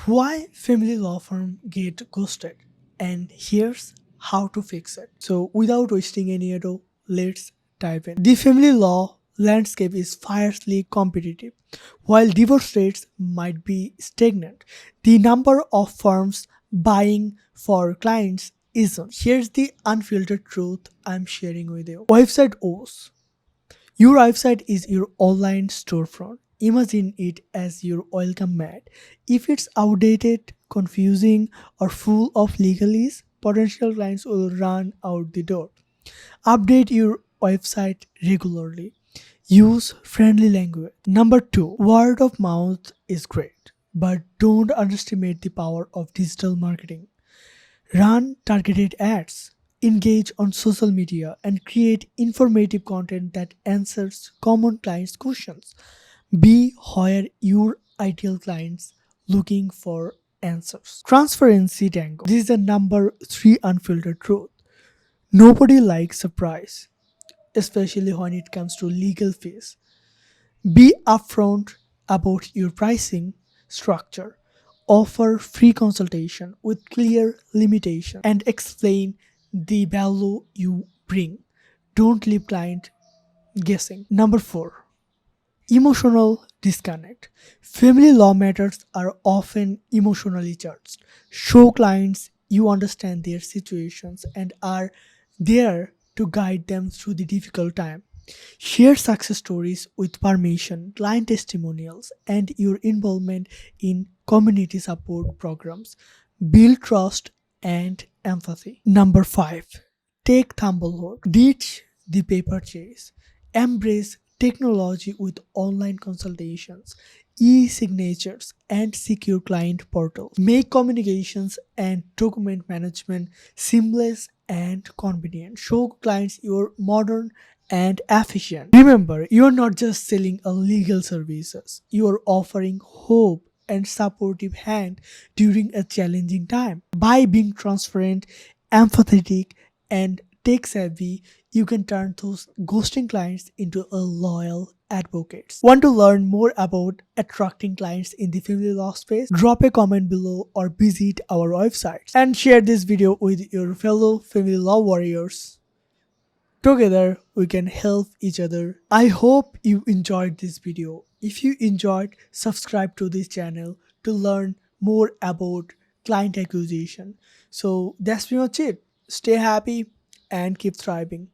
Why family law firm get ghosted, and here's how to fix it. So without wasting any ado, let's dive in. The family law landscape is fiercely competitive. While divorce rates might be stagnant, the number of firms buying for clients isn't. Here's the unfiltered truth I'm sharing with you. Website O's. Your website is your online storefront. Imagine it as your welcome mat. If it's outdated, confusing, or full of legalese, potential clients will run out the door. Update your website regularly. Use friendly language. Number two, word of mouth is great, but don't underestimate the power of digital marketing. Run targeted ads, engage on social media, and create informative content that answers common clients' questions. Be where your ideal clients looking for answers. Transparency tango. This is the number three unfiltered truth. Nobody likes surprise, especially when it comes to legal fees. Be upfront about your pricing structure. Offer free consultation with clear limitation and explain the value you bring. Don't leave client guessing. Number 4, emotional disconnect. Family law matters are often emotionally charged. Show clients you understand their situations and are there to guide them through the difficult time. Share success stories with permission, client testimonials, and your involvement in community support programs. Build trust and empathy. Number 5, take tumbleweed. Ditch the paper chase. Embrace technology with online consultations, e-signatures, and secure client portals. Make communications and document management seamless and convenient. Show clients you're modern and efficient. Remember, you're not just selling a legal services, you're offering hope and supportive hand during a challenging time. By being transparent, empathetic, and tech savvy, you can turn those ghosting clients into a loyal advocates. Want to learn more about attracting clients in the family law space? Drop a comment below or visit our website and share this video with your fellow family law warriors. Together, we can help each other. I hope you enjoyed this video. If you enjoyed, subscribe to this channel to learn more about client acquisition. So that's pretty much it. Stay happy and keep thriving.